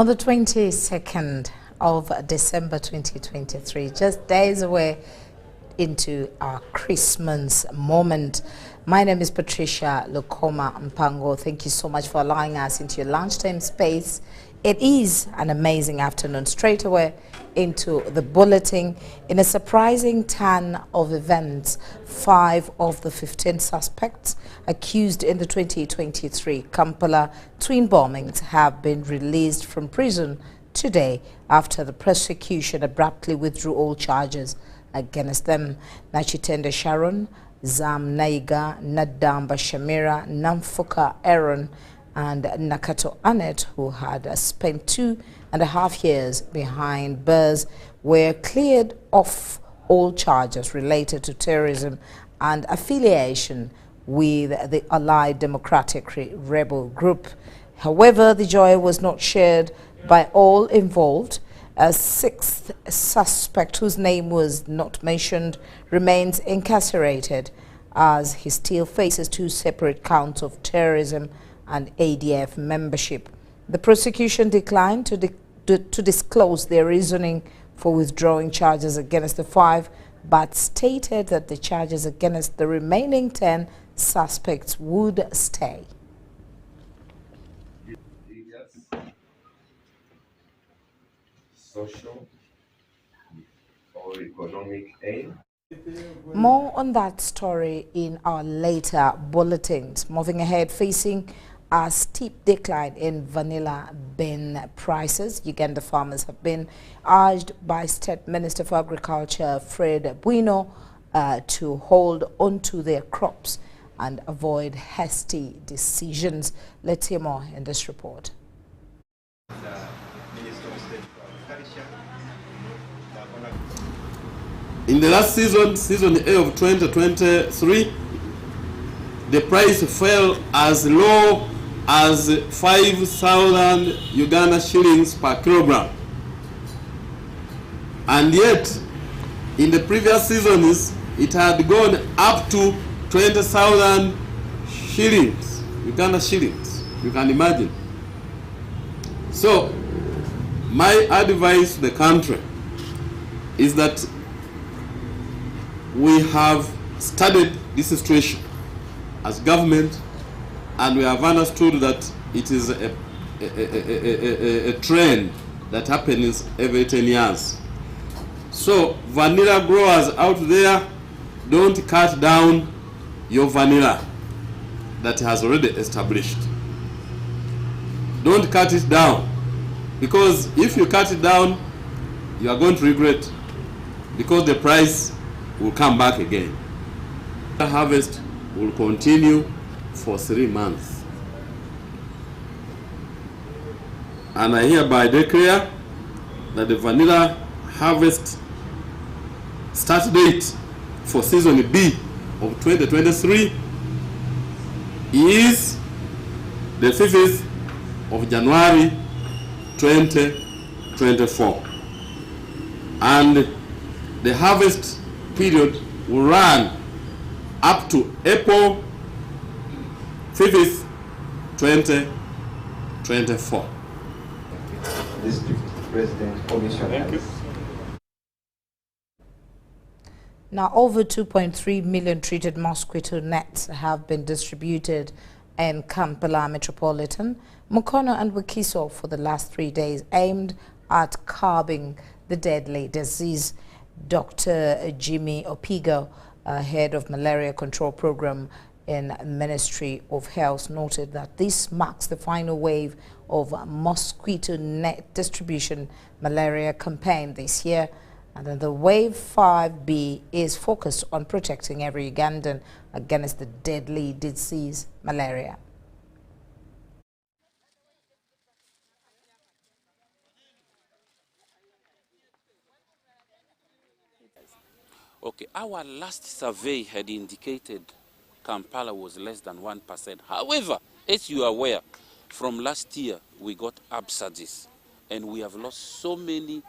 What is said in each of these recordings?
On the 22nd of December 2023, just days away into our Christmas moment. My name is Patricia Lokoma Mpango. Thank you so much for allowing us into your lunchtime space. It is an amazing afternoon. Straight away into the bulletin. In a surprising turn of events, 5 of the 15 suspects accused in the 2023 Kampala twin bombings have been released from prison today after the prosecution abruptly withdrew all charges against them. Nachitende Sharon, Zam Naiga, Nadamba Shamira, Namfuka Aaron, and Nakato Anet, who had spent 2.5 years behind bars, were cleared of all charges related to terrorism and affiliation with the Allied Democratic Rebel Group. However, the joy was not shared by all involved. A sixth suspect, whose name was not mentioned, remains incarcerated as he still faces 2 separate counts of terrorism and ADF membership. The prosecution declined to disclose their reasoning for withdrawing charges against the 5, but stated that the charges against the remaining 10 suspects would stay. Social or economic aid. More on that story in our later bulletins. Moving ahead, facing a steep decline in vanilla bean prices, Uganda farmers have been urged by State Minister for Agriculture Fred Bwino to hold onto their crops and avoid hasty decisions. Let's hear more in this report. In the last season A of 2023, the price fell as low as 5,000 Uganda shillings per kilogram. And yet, in the previous seasons, it had gone up to 20,000 shillings, Uganda shillings, you can imagine. So, my advice to the country is that we have studied this situation as government, and we have understood that it is a trend that happens every 10 years. So vanilla growers out there, don't cut down your vanilla that has already established. Don't cut it down, because if you cut it down, you are going to regret, because the price will come back again. The harvest will continue for 3 months. And I hereby declare that the vanilla harvest start date for season B of 2023 is the 5th of January 2024. And the harvest period will run up to April 5th, 2024. District President Commissioner. Now, over 2.3 million treated mosquito nets have been distributed in Kampala Metropolitan, Mukono and Wakiso for the last 3 days, aimed at curbing the deadly disease. Dr. Jimmy Opigo, head of Malaria Control Program in Ministry of Health, noted that this marks the final wave of mosquito net distribution malaria campaign this year, and then the Wave 5B is focused on protecting every Ugandan against the deadly disease malaria. Okay, our last survey had indicated Kampala was less than 1%. However, as you are aware, from last year we got upsurges, and we have lost so many,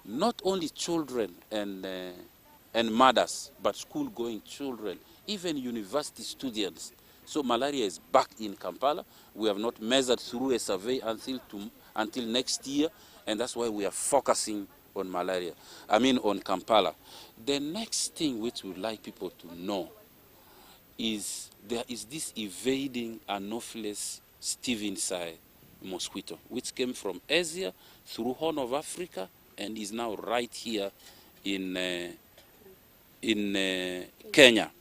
not only children and mothers, but school-going children, even university students. So malaria is back in Kampala. We have not measured through a survey until until next year, and that's why we are focusing on malaria. On Kampala. The next thing which we'd like people to know is there is this evading Anopheles stevensii mosquito, which came from Asia through Horn of Africa and is now right here in Kenya.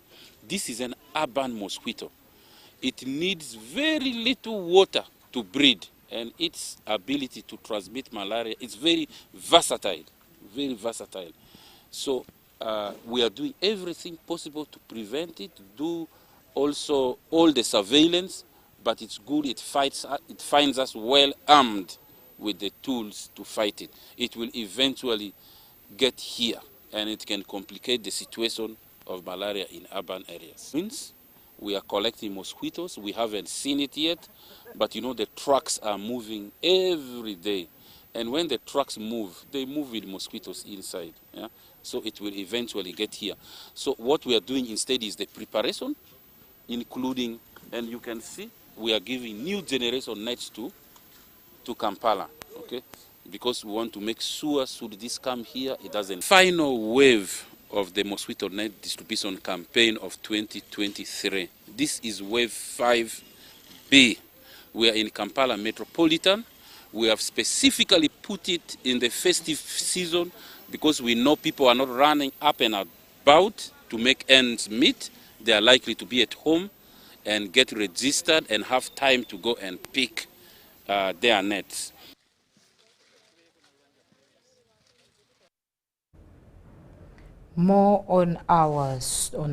This is an urban mosquito. It needs very little water to breed, and its ability to transmit malaria is very versatile, very versatile. So we are doing everything possible to prevent it, do also all the surveillance, but it's good, it finds us well armed with the tools to fight it. It will eventually get here, and it can complicate the situation of malaria in urban areas. Means we are collecting mosquitoes. We haven't seen it yet, but you know the trucks are moving every day. And when the trucks move, they move with mosquitoes inside. Yeah? So it will eventually get here. So what we are doing instead is the preparation, including, and you can see, we are giving new generation nets to Kampala, okay? Because we want to make sure, should this come here, it doesn't. Final wave of the mosquito net distribution campaign of 2023. This is wave 5B. We are in Kampala Metropolitan. We have specifically put it in the festive season because we know people are not running up and about to make ends meet. They are likely to be at home and get registered and have time to go and pick their nets. More on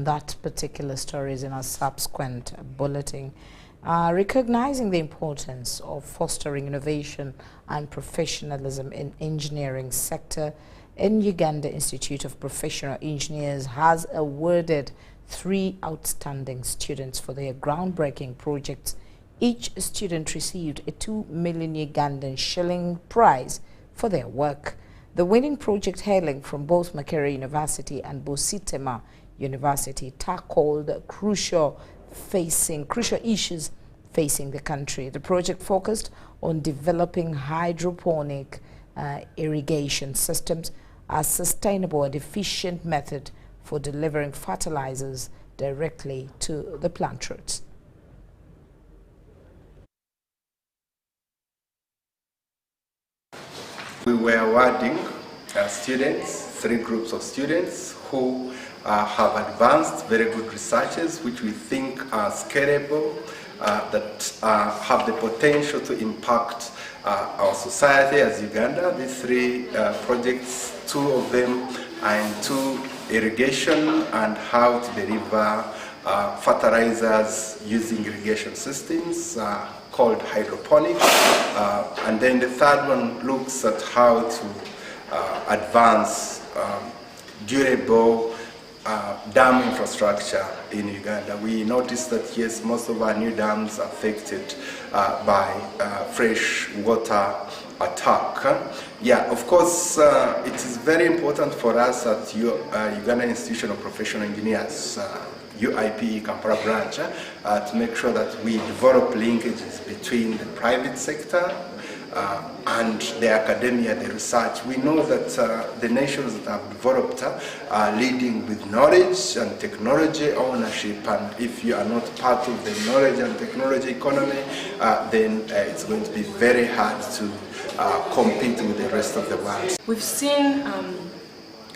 that particular stories in our subsequent bulletin. Recognizing the importance of fostering innovation and professionalism in engineering sector, in Uganda Institute of Professional Engineers has awarded 3 outstanding students for their groundbreaking projects. Each student received a 2 million Ugandan shilling prize for their work. The winning project, hailing from both Makerere University and Bositema University, tackled crucial issues facing the country. The project focused on developing hydroponic irrigation systems, a sustainable and efficient method for delivering fertilizers directly to the plant roots. We were awarding students, 3 groups of students who have advanced very good researches which we think are scalable, that have the potential to impact our society as Uganda. These 3 projects, 2 of them are into irrigation and how to deliver fertilizers using irrigation systems called hydroponics. And then the 3rd one looks at how to advance durable dam infrastructure in Uganda. We noticed that yes, most of our new dams are affected by fresh water attack. Yeah, of course, it is very important for us at Uganda Institution of Professional Engineers, UIP Kampala branch, to make sure that we develop linkages between the private sector and the academia, the research. We know that the nations that have developed are leading with knowledge and technology ownership, and if you are not part of the knowledge and technology economy, then it's going to be very hard to compete with the rest of the world. We've seen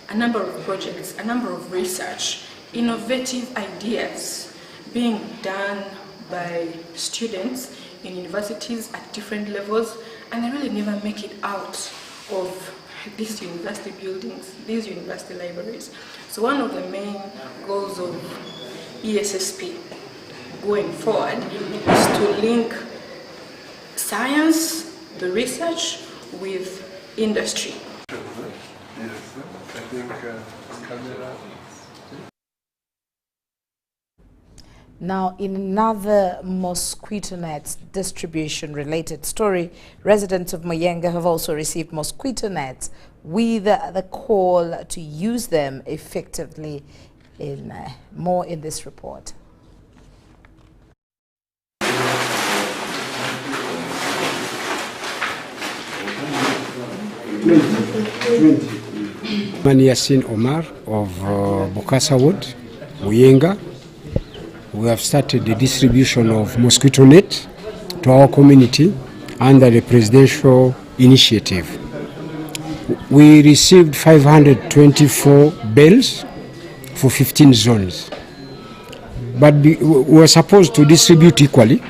a number of projects, a number of research, innovative ideas being done by students in universities at different levels, and they really never make it out of these university buildings, these university libraries. So one of the main goals of ESSP going forward is to link science, the research, with industry. Now, in another mosquito net distribution related story, residents of Mayenga have also received mosquito nets with the call to use them effectively. More in this report. Yasin Omar of Bokassa Ward, Muyenga. We have started the distribution of mosquito net to our community under the presidential initiative. We received 524 bells for 15 zones. But we were supposed to distribute equally.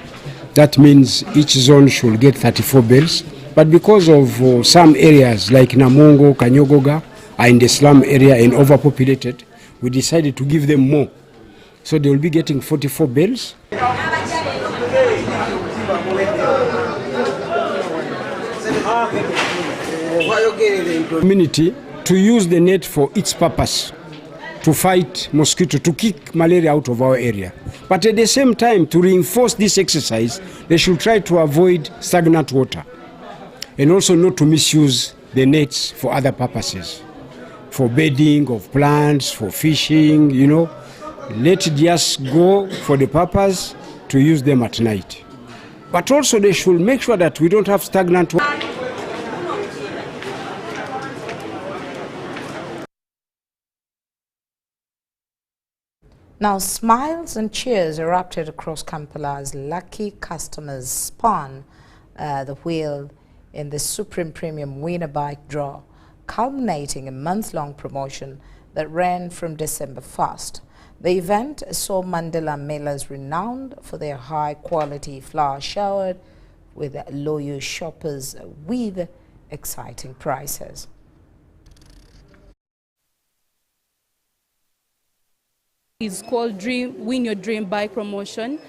That means each zone should get 34 bells. But because of some areas like Namongo, Kanyogoga are in the slum area and overpopulated, we decided to give them more. So they will be getting 44 bells. Community to use the net for its purpose, to fight mosquito, to kick malaria out of our area. But at the same time, to reinforce this exercise, they should try to avoid stagnant water and also not to misuse the nets for other purposes, for bedding of plants, for fishing, you know. Let it just go for the purpose to use them at night. But also they should make sure that we don't have stagnant water. Now, smiles and cheers erupted across Kampala as lucky customers spun the wheel in the Supreme Premium Winner Bike draw, culminating a month-long promotion that ran from December 1st. The event saw Mandela Millers, renowned for their high-quality flour, showered with loyal shoppers with exciting prices. It's called Win Your Dream Bike Promotion,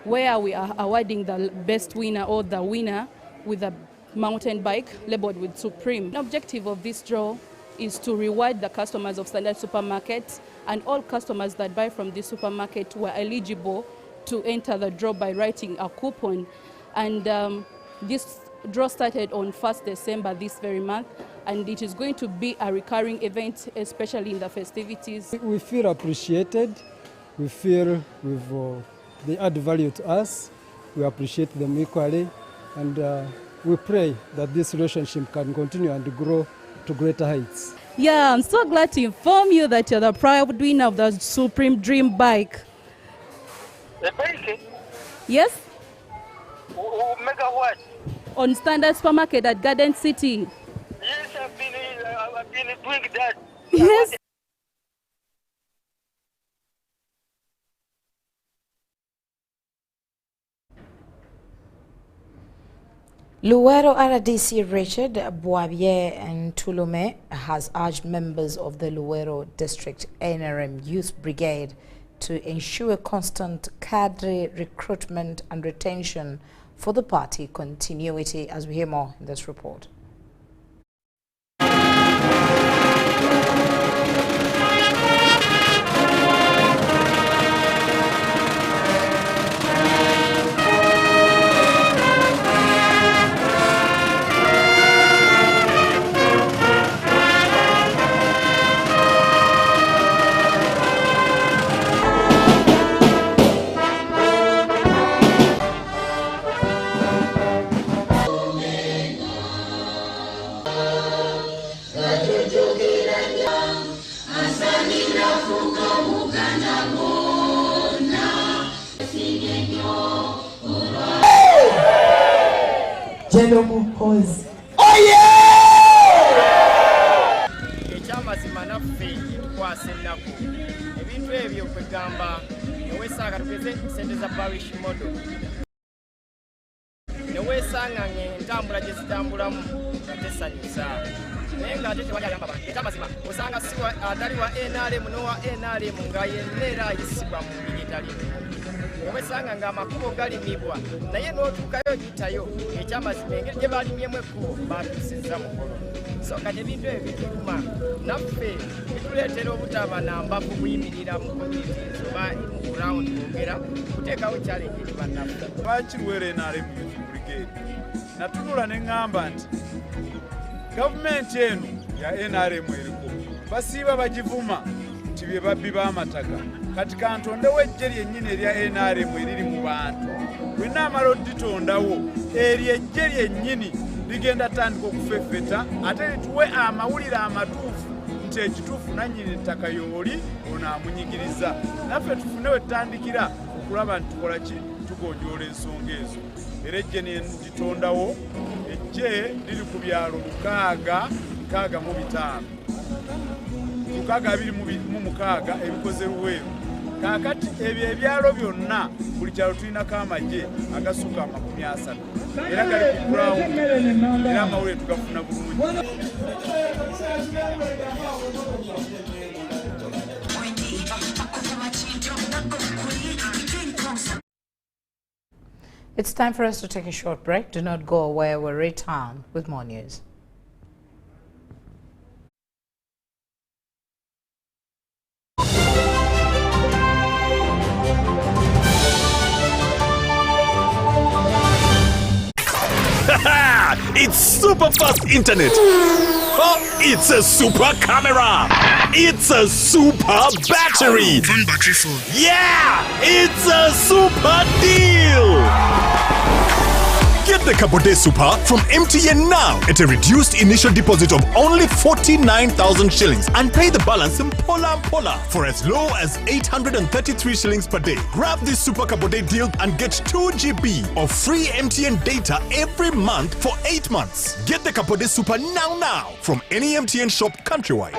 where we are awarding the best winner or the winner with a mountain bike labeled with Supreme. The objective of this draw is to reward the customers of Standard Supermarket, and all customers that buy from this supermarket were eligible to enter the draw by writing a coupon. And this draw started on 1st December this very month, and it is going to be a recurring event, especially in the festivities. We feel appreciated. We feel they add value to us. We appreciate them equally, and we pray that this relationship can continue and grow to greater heights. Yeah, I'm so glad to inform you that you're the proud winner of the Supreme Dream Bike. The bike? Yes. Mega what? On Standard Supermarket at Garden City. Yes, I've been doing that. Yes. Luwero RDC Richard Boabier and Tulume has urged members of the Luwero District NRM Youth Brigade to ensure constant cadre recruitment and retention for the party continuity, as we hear more in this report. ekyamazima naffe tukwasa ennaku ebintu ebyo kwegamba neweesanga tugeze sente za parish model neweesanga entambula gye zitambulamu nga tesanyusa naye ng'ate tewali ayamba bantu ekyamazima osanga si atali wa NRM n'owa NRM nga yenna era ayisibwa mu ngeri etalimu obesanga ng'amakubo galimibwa naye n'otuukayo giyitayo ekyamazima engeri gye balimyemu ekkubo baatuusizza mukolo so kati ebintu ebyo bituluma naffe bituleetera obutaba nambavu kuyimirira mu communities oba mu round kwogera kuteekawo challenge eri bannaffe lwaki Luwero NRM Youth Brigade natunula ne ŋŋamba nti gavumenti eno ya NRM eriko basiiba bagivuma nti bye babbi b'amataka kati kantondewo eggye lyennyini erya NRM eriri mu bantu bwe naamala odditondawo eryo eggye lyennyini ligenda tandika okufeffeta ate lituwe amawulire amatuufu nti ekituufu nannyini ettaka yooli ono amunyigiriza naffe tufune we tutandikira okulaba nti tukola ki tugonjoola ensonga ezo era ejje nditondawo ejje liri ku byalo 625 ebikoze Luweero kaakati ebyo ebyalo byonna buli kyalo tulinako amagye agasuka 30 era gali ku ground era amawulire tugafuna bulungi. It's time for us to take a short break. Do not go away. We'll return with more news. It's super fast internet. Oh, it's a super camera. It's a super battery. Fun battery phone. Yeah, it's a super deal. Get the Kabode Super from MTN now at a reduced initial deposit of only 49,000 shillings and pay the balance in Pola for as low as 833 shillings per day. Grab this Super Kabode deal and get 2 GB of free MTN data every month for 8 months. Get the Kabode Super now from any MTN shop countrywide.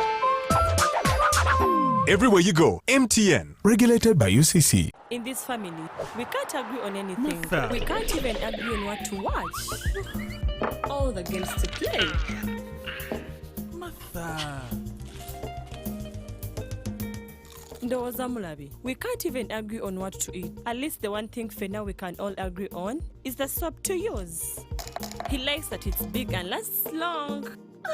Everywhere you go, MTN, regulated by UCC. In this family, we can't agree on anything. Martha. We can't even agree on what to watch. All the games to play. Martha. Ndoza Mulabi, we can't even agree on what to eat. At least the one thing for now we can all agree on is the soap to use. He likes that it's big and lasts long.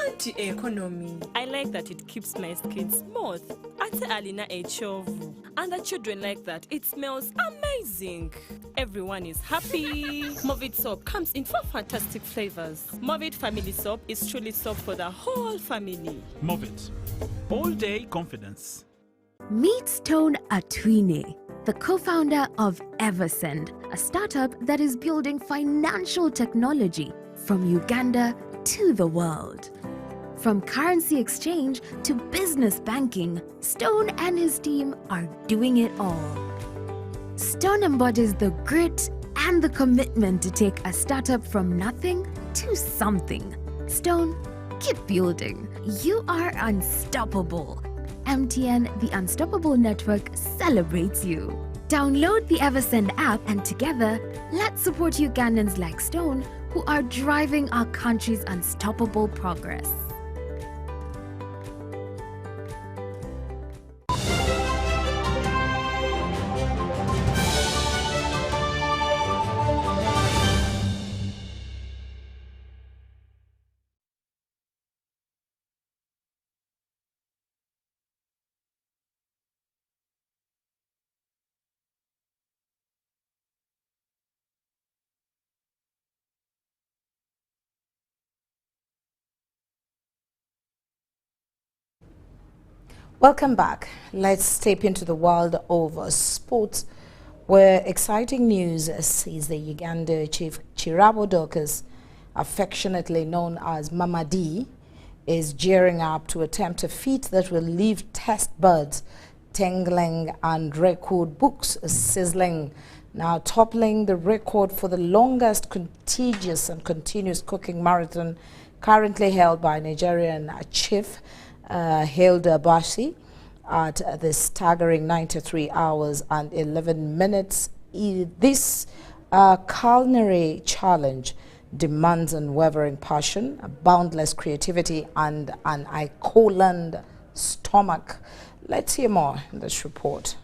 Anti-economy. I like that it keeps my skin smooth. Ate Alina Echovu. And the children like that. It smells amazing. Everyone is happy. Movit soap comes in 4 fantastic flavors. Movit family soap is truly soap for the whole family. Movit. All day confidence. Meet Stone Atwine, the co-founder of Eversend, a startup that is building financial technology from Uganda to the world. From currency exchange to business banking, Stone and his team are doing it all. Stone embodies the grit and the commitment to take a startup from nothing to something. Stone, keep building. You are unstoppable. MTN, the Unstoppable Network, celebrates you. Download the Eversend app and together, let's support Ugandans like Stone who are driving our country's unstoppable progress. Welcome back. Let's step into the world of sports, where exciting news sees the Uganda chief Chirabo Dorcas, affectionately known as Mama D, is gearing up to attempt a feat that will leave test buds tingling and record books sizzling, now toppling the record for the longest contiguous and continuous cooking marathon currently held by Nigerian chief Hilda Bashi at the staggering 93 hours and 11 minutes. This culinary challenge demands unwavering passion, boundless creativity, and an icoland stomach. Let's hear more in this report.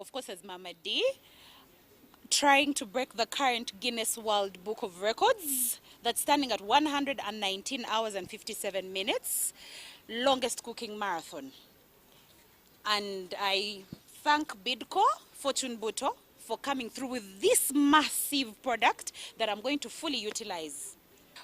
Of course, as Mama D, trying to break the current Guinness World Book of Records that's standing at 119 hours and 57 minutes, longest cooking marathon. And I thank Bidco, Fortune Buto, for coming through with this massive product that I'm going to fully utilize.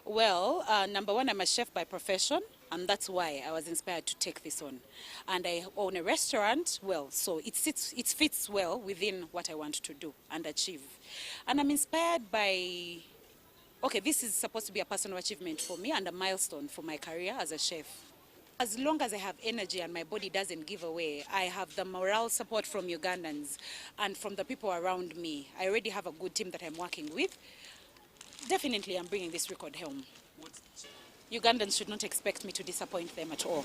Well, number one, I'm a chef by profession, and that's why I was inspired to take this on. And I own a restaurant, well, so it fits well within what I want to do and achieve. And I'm inspired by okay, this is supposed to be a personal achievement for me and a milestone for my career as a chef. As long as I have energy and my body doesn't give away, I have the moral support from Ugandans and from the people around me. I already have a good team that I'm working with. Definitely I'm bringing this record home. Ugandans should not expect me to disappoint them at all.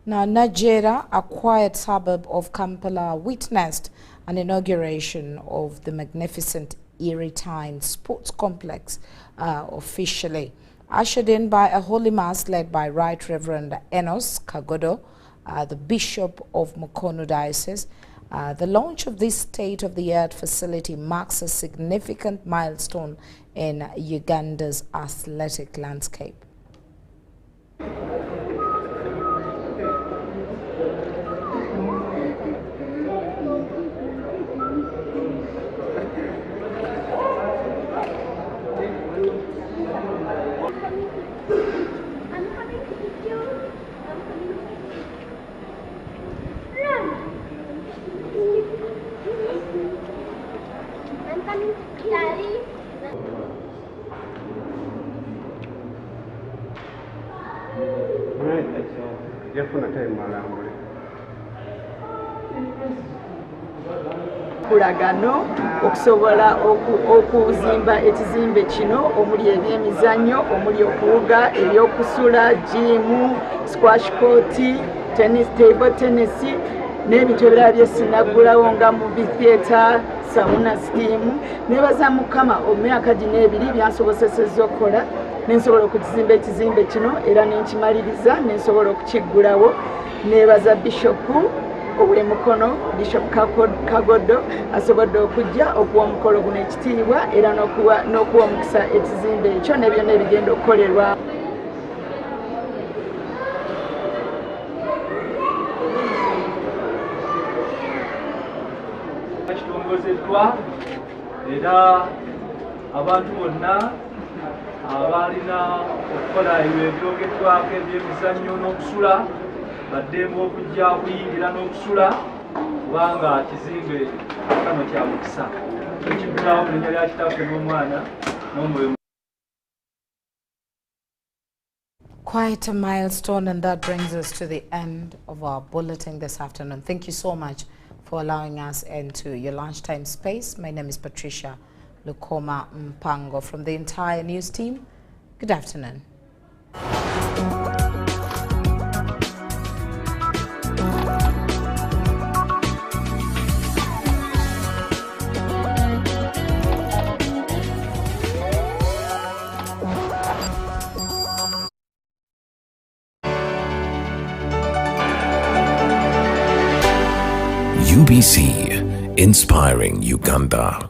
Now, Nigeria, a quiet suburb of Kampala, witnessed an inauguration of the magnificent Eritime Sports Complex officially, ushered in by a holy mass led by Right Reverend Enos Kagodo, the Bishop of Mukono Diocese. The launch of this state-of-the-art facility marks a significant milestone in Uganda's athletic landscape. kulagano okusobola okuzimba ekizimbe kino omuli ebyemizannyo omuli okuwuga ebyokusula jimu squash court tennis table tennis n'ebintu ebirala byesinagulawo nga movie theatre sauna steam nebaza mukama omyaka gino ebiri byansobosesezza okukola nensobola okukizimba ekizimbe kino era nenkimaliriza nensobola okukiggulawo nebaza bishopu ow'emukono Bishop Kagodo asobodde okujja okuwa omukolo guno ekitiibwa era n'okuwa omukisa ekizimbe ekyo ne byonna ebigenda okukolerwa. Kitongozeddwa era abantu bonna abalina okukola ebyogeddwako ebyemizannyo n'okusula baddembe okujja okuyingira n'okusula kubanga kizimbe kano kya mukisa ekiggulawo mu linnya lya kitaffe n'omwana n'omwoyo. Quite a milestone, and that brings us to the end of our bulletin this afternoon. Thank you so much for allowing us into your lunchtime space. My name is Patricia Lukoma Mpango from the entire news team. Good afternoon. UBC, inspiring Uganda.